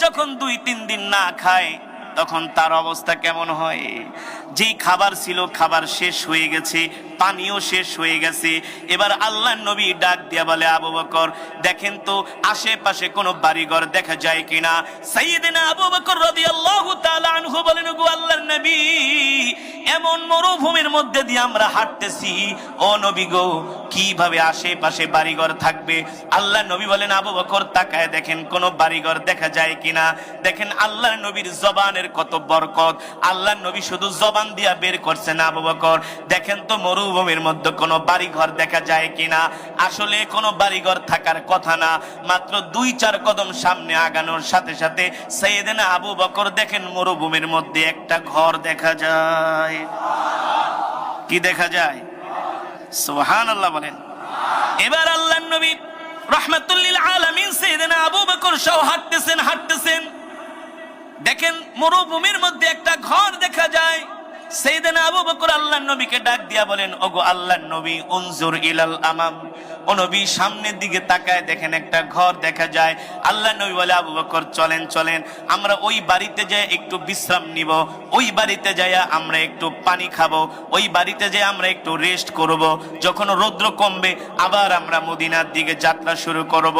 যখন 2-3 দিন না খায় তখন তার অবস্থা কেমন হয়? যেই খাবার ছিল খাবার শেষ হয়ে গেছে, পানিও শেষ হয়ে গেছে। এবার আল্লাহর নবী ডাক দিয়া বলে, আবু বকর দেখেন তো আশেপাশে কোনো বাড়িঘর দেখা যায় কিনা। সাইয়েদনা আবু বকর রাদিয়াল্লাহু তাআলা আনহু বলেন, গো আল্লাহর নবী, এমন মরুভূমির মধ্যে দিয়ে আমরা হাঁটতেছি, ও নবী গো কিভাবে আশেপাশে বাড়িঘর থাকবে? আল্লাহর নবী বলেন, আবু বকর তাকায় দেখেন কোনো বাড়িঘর দেখা যায় কিনা। দেখেন আল্লাহর নবীর জবানের কত বরকত, আল্লাহর নবী শুধু জবান দিয়া বের করছেন, আবু বকর দেখেন তো মরুভূমির মধ্যে কোনো বাড়িঘর দেখা যায় কিনা। আসলে কোনো বাড়িঘর থাকার কথা না, মাত্র 2-4 কদম সামনে আগানোর সাথে সাথে সাইয়েদনা আবু বকর দেখেন মরুভূমির মধ্যে একটা ঘর দেখা যায়। কি দেখা যায়? সুবহানাল্লাহ বলেন। এবার আল্লাহর নবী রাহমাতুল লিল আলামিন সাইয়েদনা আবু বকর সহ হাঁটতেছেন, দেখেন মরুভূমির মধ্যে একটা ঘর দেখা যায়। সাইয়েদনা আবু বকর আল্লাহর নবীকে ডাক দিয়া বলেন, ওগো আল্লাহর নবী, উনজুর ইলাল আমাম, ও নবী সামনের দিকে তাকায় দেখেন একটা ঘর দেখা যায়। আল্লাহর নবী বলে, আবু বকর চলেন আমরা ওই বাড়িতে যাই একটু বিশ্রাম নিব, ওই বাড়িতে যাইয়া আমরা একটু পানি খাবো, ওই বাড়িতে যাই আমরা একটু রেস্ট করব, যখন রৌদ্র কমবে আবার আমরা মদিনার দিকে যাত্রা শুরু করব।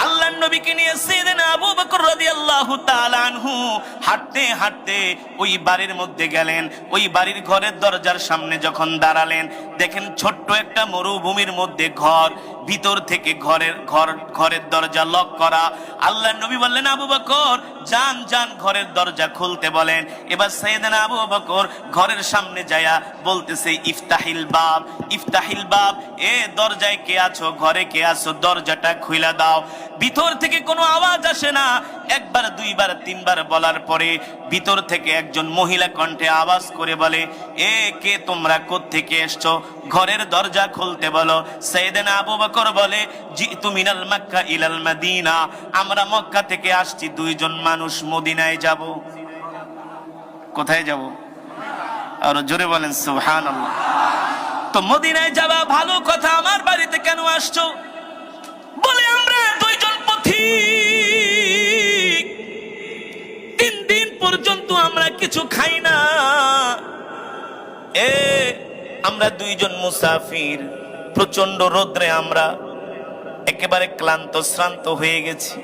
আল্লাহর নবীকে নিয়ে সাইয়েদনা আবু বকর রাদিয়াল্লাহু তাআলা আনহু হাঁটতে হাঁটতে ওই বাড়ির মধ্যে গেলেন। ওই বাড়ির ঘরের দরজার সামনে যখন দাঁড়ালেন, দেখেন ছোট্ট একটা মরুভূমির মধ্যে ঘর, ভিতর থেকে ঘরের দরজা লক করা। আল্লাহর নবী বললেন, আবু বকর যান ঘরের দরজা খুলতে বলেন। এবার সাইয়েদনা আবু বকর ঘরের সামনে যায়া বলতেছে, ইফতাহিল বাব, এ দরজায় কে আছো, ঘরে কে আছো, দরজাটা খুইলা দাও। ভিতর থেকে কোনো আওয়াজ আসে না। 1বার 2বার 3বার বলার পরে ভিতর থেকে একজন মহিলা কণ্ঠে আওয়াজ করে বলে, এ কে তোমরা কোত্থেকে এসছো, ঘরের দরজা খুলতে বলো। সাইয়েদনা আবু বকর বলে, জিতু মিনাল মক্কা ইলাল মদিনা, আমরা মক্কা থেকে আসছি, 2 জন মানুষ মদিনায় যাব। কোথায় যাব? আর জোরে বলেন সুবহানাল্লাহ। তো মদিনায় যাবা ভালো কথা, আমার বাড়িতে কেন আসছো? বলে, আমরা 2 জন পথিক, 3 দিন পর্যন্ত আমরা কিছু খাই না। আমরা 2 জন মুসাফির, প্রচন্ড রোদ্রে আমরা একেবারে ক্লান্ত শ্রান্ত হয়ে গেছি,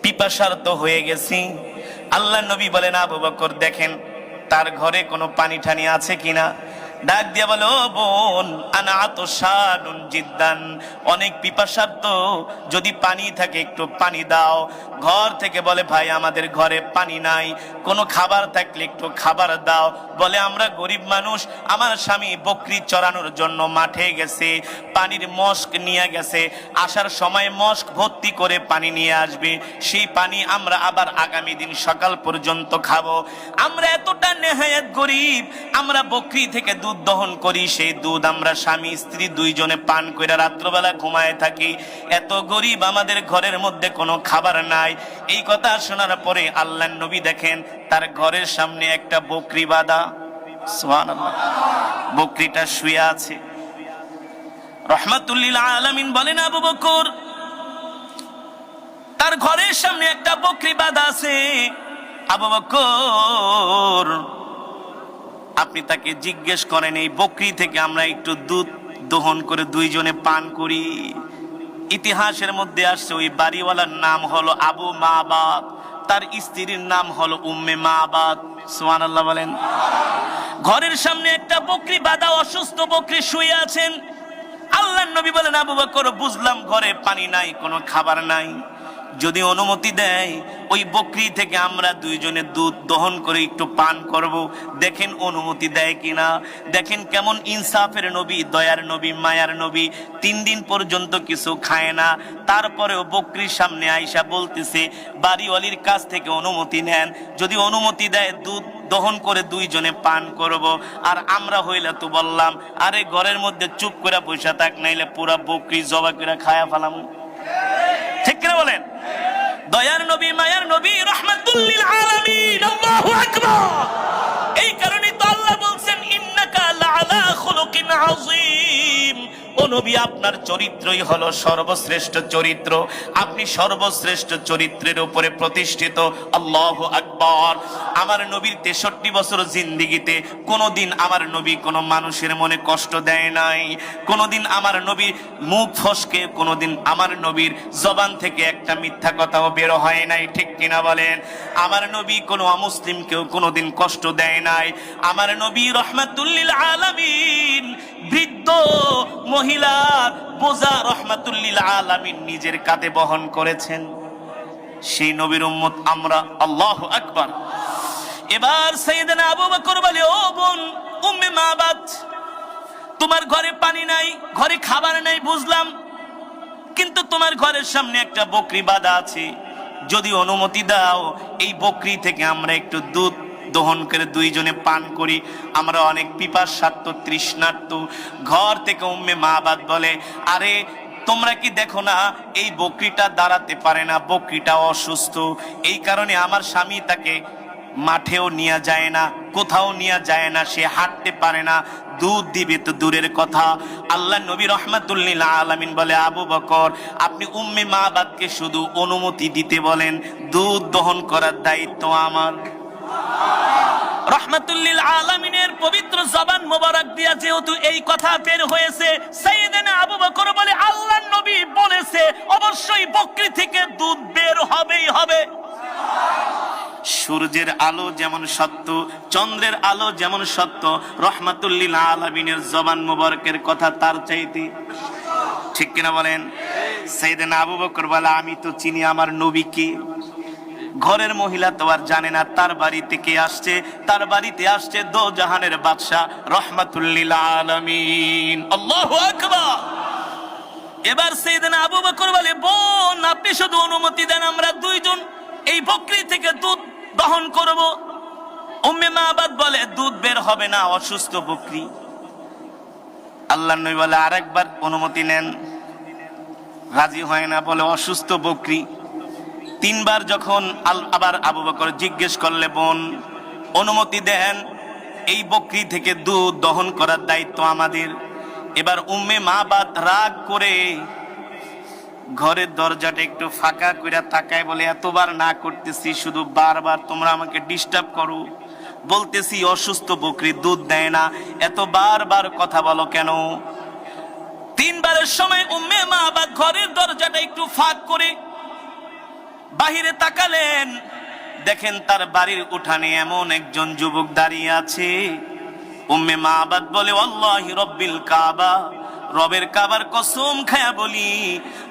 পিপাসার্ত হয়ে গেছি। আল্লাহর নবী বলেন, আবু বকর দেখেন তার ঘরে কোনো পানি ঠানি আছে কিনা। ডাক দিয়া বলে, ও বোন, আনা আতশানুন জিদ্দান, অনেক পিপাসার্ত, যদি পানি থাকে একটু পানি দাও। ঘর থেকে বলে, ভাই আমাদের ঘরে পানি নাই, কোনো খাবার থাকলে একটু খাবার দাও। বলে, আমরা গরিব মানুষ, আমার স্বামী বকরি চড়ানোর জন্য মাঠে গেছে, পানির মস্ক নিয়ে গেছে, আসার সময় মস্ক ভর্তি করে পানি নিয়ে আসবে, সেই পানি আমরা আবার আগামী দিন সকাল পর্যন্ত খাবো। আমরা এতটা নেহায়েত গরিব, আমরা বকরি থেকে দুধ দহন করি, সেই দুধ আমরা স্বামী স্ত্রী 2 জনে পান করে রাত্রবেলা ঘুমায় থাকি। এত গরিব, আমাদের ঘরের মধ্যে কোনো খাবার নাই। এই কথা শোনার পরে আল্লাহর নবী দেখেন তার ঘরের সামনে একটা বকরি বাঁধা। সুবহানাল্লাহ। বকরিটা শুয়ে আছে। রাহমাতুল লিল আলামিন বলেন, আবু বকর তার ঘরের সামনে একটা বকরি বাঁধা আছে। আবু বকর আপনি তাকে জিজ্ঞেস করেন, এই বকরি থেকে আমরা একটু দুধ দহন করে 2 জনে পান করি। ইতিহাসের মধ্যে আসছে ওই বাড়িওয়ালার নাম হলো আবু মাবাদ, তার স্ত্রীর নাম হলো উম্মে মাবাদ। সুবহানাল্লাহ বলেন। ঘরের সামনে একটা বকরি বাঁধা, অসুস্থ বকরি শুয়ে আছেন। আল্লাহর নবী বলেন, আবু বকর বুঝলাম ঘরে পানি নাই, কোনো খাবার নাই, যদি অনুমতি দেয় ওই বকরি থেকে আমরা 2 জনে দুধ দহন করে একটু পান করব। দেখেন অনুমতি দেয় কিনা। দেখেন কেমন ইনসাফের নবী, দয়ার নবী, মায়ার নবী। 3 দিন পর্যন্ত কিছু খায় না, তারপরেও বকরির সামনে আয়েশা বলতেছে, বাড়িওয়ালির কাছ থেকে অনুমতি নেন, যদি অনুমতি দেয় দুধ দহন করে 2 জনে পান করব। আর আমরা হইলে তো বললাম, আরে ঘরের মধ্যে চুপ করে বসে থাক, নাইলে পুরা বকরি জবা করে খায়া ফেলাম। ঠিক কিনা বলেন? দয়ার নবী, মায়ার নবী, রাহমাতুল লিল আলামিন। আল্লাহু আকবার। এই কারণে তো আল্লাহ বলছেন, ইন্নাকা লাআলা খুলুকিন আযীম, ও নবী আপনার চরিত্রই হলো সর্বশ্রেষ্ঠ চরিত্র, আপনি সর্বশ্রেষ্ঠ চরিত্রের উপরে প্রতিষ্ঠিত। আল্লাহু আকবার। আমার নবীর 63 বছর জিন্দেগিতে কোনোদিন আমার নবী কোনো মানুষের মনে কষ্ট দেয় নাই, কোনোদিন আমার নবীর মুখ ফসকে কোনোদিন আমার নবীর জবান থেকে একটা মিথ্যা কথাও বের হয় নাই, ঠিক কিনা বলেন? আমার নবী কোনো অমুসলিমকেও কোনোদিন কষ্ট দেয় নাই। আমার নবী রহমাতুল লিল আলামিন, বৃদ্ধ মহিলার বোঝা রহমাতুল লিল আলামিন নিজের কাঁধে বহন করেছেন। সেই নবীর উম্মত আমরা। আল্লাহু আকবার। এবার সাইয়েদনা আবু বকর বলে, ও বোন উম্মে মাবাদ, তোমার ঘরে পানি নাই, ঘরে খাবার নাই বুঝলাম, কিন্তু তোমার ঘরের সামনে একটা বকরি বাঁধা আছে, যদি অনুমতি দাও এই বকরি থেকে আমরা একটু দুধ দহন করে দুইজনে পান করি, আমরা অনেক পিপাসার্ত তৃষ্ণার্ত। ঘর থেকে উম্মে মাবাদ বলে, আরে তোমরা কি দেখো না এই বকরিটা দাঁড়াতে পারে না, বকরিটা অসুস্থ, এই কারণে আমার স্বামী তাকে মাঠেও নিয়ে যায় না, কোথাও নিয়ে যায় না, সে হাঁটতে পারে না, দুধ দিবে তো দূরের কথা। আল্লাহ নবী রহমাতুল লিল আলামিন বলে, আবু বকর আপনি উম্মে মাবাদকে শুধু অনুমতি দিতে বলেন, দুধ দহন করার দায়িত্ব আমার। রহমাতুল লিল আলামিনের পবিত্র জবান মোবারক দিয়া যেহেতু এই কথা বের হয়েছে, সাইয়েদনা আবু বকর বলে, আল্লাহর নবী বলেছে অবশ্যই বকরি থেকে দুধ বের হবেই হবে। সূর্যের আলো যেমন সত্য, চন্দ্রের আলো যেমন সত্য, রহমাতুল লিল আলামিনের জবান মোবারকের কথা তার চাইতে, ঠিক কিনা বলেন? সাইয়েদনা আবু বকর বলে, আমি তো চিনি আমার নবীকে। ঘরের মহিলা তো আর জানে না তার বাড়িতে কে আসছে, তার বাড়িতে আসছে দো জাহানের বাদশা রহমাতুল লিল আলামিন। আল্লাহু আকবার। এবার সাইয়েদনা আবু বকর বলে, বোন আপনি শুধু অনুমতি দেন, আমরা দুইজন এই বকরি থেকে দুধ দহন করব। উম্মে মাবাদ বলে, দুধ বের হবে না, অসুস্থ বকরি। আল্লাহর নবী বলে, আরেকবার অনুমতি নেন, রাজি হয় না, বলে অসুস্থ বকরি। তিনবার যখন আবার আবু বকর জিজ্ঞেস করলে, বোন অনুমতি দেন, এই বকরি থেকে দুধ দহন করার দায়িত্ব আমাদের। এবার উম্মে মাবাদ রাগ করে ঘরের দরজাটা একটু ফাঁকা কইরা তাকায়, বলে এতবার না করতেছি, শুধু বারবার তোমরা আমাকে ডিস্টার্ব করো, বলতেছি অসুস্থ বকরি দুধ দেয় না, এত বারবার কথা বলো কেন? তিনবারের সময় উম্মে মাবাদ ঘরের দরজাটা একটু ফাঁক করে বাহিরে তাকালেন, দেখেন তার বাড়ির উঠানে এমন একজন যুবক দাঁড়িয়ে আছে। উম্মে মাবাদ বলে, আল্লাহি রব্বিল কাবা, রবের কাবার কসম খায়া বলি,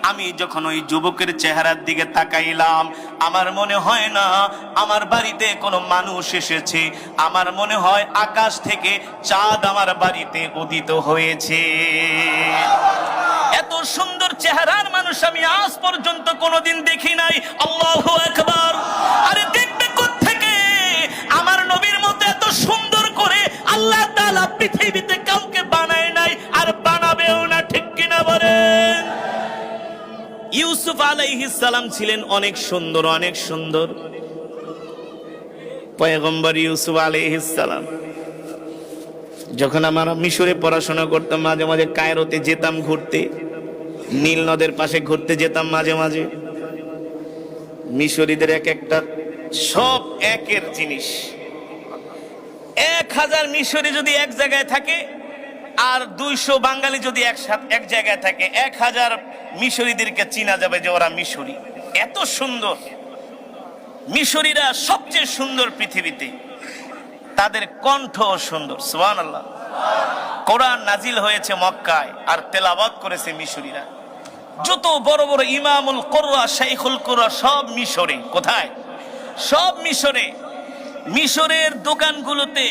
আমি যখন ওই যুবকের চেহারার দিকে তাকাইলাম, আমার মনে হয় না আমার বাড়িতে কোনো মানুষ এসেছে, আমার মনে হয় আকাশ থেকে চাঁদ আমার বাড়িতে উদিত হয়েছে। এত সুন্দর চেহারার মানুষ আমি আজ পর্যন্ত কোনোদিন দেখি নাই। আল্লাহু আকবার। আরে দেখবে কোত্থেকে? আমার নবীর মতো এত সুন্দর করে আল্লাহ তাআলা পৃথিবীতে কাউকে বানায় নাই, আর বানাবেও না, ঠিক কিনা বলেন? ইউসুফ আলাইহিস সালাম ছিলেন অনেক সুন্দর, অনেক সুন্দর। পয়গম্বর ইউসুফ আলাইহিস সালাম যখন আমরা মিশরে পড়াশোনা করতাম, মাঝে মাঝে কায়রোতে যেতাম ঘুরতে, নীল নদের পাশে ঘুরতে যেতাম মাঝে মাঝে। মিশরীদের এক একটা সব একের জিনিস। 1000 মিশরী যদি এক জায়গায় থাকে আর 200 বাঙালি যদি একসাথে এক জায়গায় থাকে, 1000 মিশরীদেরকে চিনা যাবে যে ওরা মিশরী। এত সুন্দর মিশরীরা, সবচেয়ে সুন্দর পৃথিবীতে। তাদের কণ্ঠ সুন্দর, সুবহানাল্লাহ। কোরআন নাজিল হয়েছে মক্কায় আর তেলাওয়াত করেছে মিশরীরা। যত বড় বড় ইমামুল কুরআ, শাইখুল কুরআ সব মিশরে। কোথায়? সব মিশরে। মিশরের দোকানগুলোতে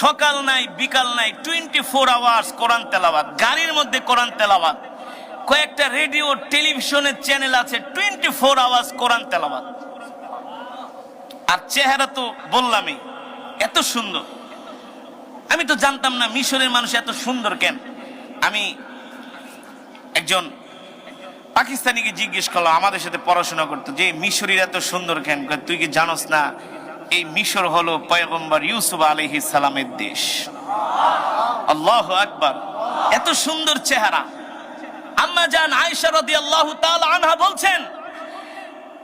সকাল নাই বিকাল নাই, 24 আওয়ার্স কোরআন তেলাওয়াত। গাড়ির মধ্যে কোরআন তেলাওয়াত। কয়েকটা রেডিও টেলিভিশনের চ্যানেল আছে, 24 আওয়ার্স কোরআন তেলাওয়াত। আর চেহারা তো বললামই, এত সুন্দর। আমি তো জানতাম না মিশরের মানুষ এত সুন্দর কেন। আমি একজন পাকিস্তানিকে জিজ্ঞেস করলাম, আমাদের সাথে পড়াশোনা করতো, যে মিশরীরা এত সুন্দর কেন? তুই কি জানোস না এই মিশর হলো পয়গম্বর ইউসুফ আলাইহিস সালামের দেশ। আল্লাহু আকবার। এত সুন্দর চেহারা। আম্মা জান আয়েশা রাদিয়াল্লাহু তাআলা আনহা বলছেন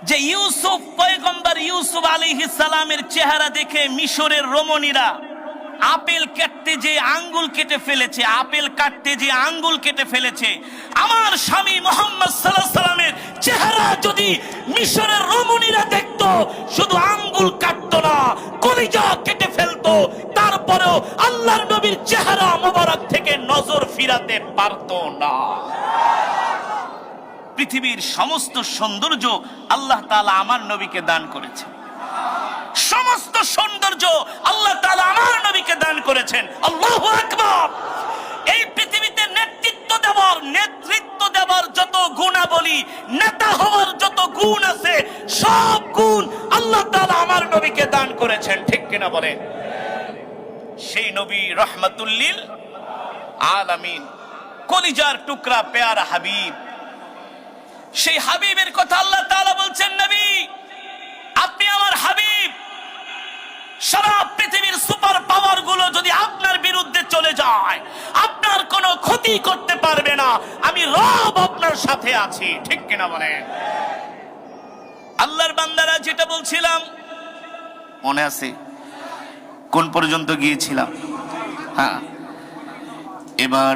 যে ইউসুফ পয়গম্বর ইউসুফ আলাইহিস সালামের চেহারা দেখে মিশরের রমণীরা আপেল কাটতে যে আঙ্গুল কেটে ফেলেছে, আপেল কাটতে যে আঙ্গুল কেটে ফেলেছে, আমার স্বামী মুহাম্মদ সাল্লাল্লাহু আলাইহি সাল্লামের চেহারা যদি মিশরের রমণীরা দেখতো, শুধু আঙ্গুল কাটতো না, কলিজা কেটে ফেলতো, তারপরেও আল্লাহর নবীর চেহারা মোবারক থেকে নজর ফিরাতে পারতো না। পৃথিবীর সমস্ত সৌন্দর্য আল্লাহ তাআলা আমার নবীকে দান করেছে, সমস্ত সৌন্দর্য আল্লাহ তাআলা আমার নবীকে দান করেছেন। আল্লাহু আকবার। এই পৃথিবীতে নেতৃত্ব দেওয়ার যত গুণাবলী, নেতা হওয়ার যত গুণ আছে, সব গুণ আল্লাহ তাআলা আমার নবীকে দান করেছেন, ঠিক কিনা বলেন? সেই নবী রাহমাতুল লিল আলামিন, কলিজার টুকরা পেয়ারা হাবিব, সেই হাবিবের কথা আল্লাহ তাআলা বলছেন, নবী আপনি আমার হাবিব, সারা পৃথিবীর সুপার পাওয়ার গুলো যদি আপনার বিরুদ্ধে চলে যায়, আপনার কোনো ক্ষতি করতে পারবে না, আমি রব আপনার সাথে আছি, ঠিক কিনা বলেন? আল্লাহর বান্দারা যেটা বলছিলাম মনে আছে কোন পর্যন্ত গিয়েছিলাম? হ্যাঁ, এবার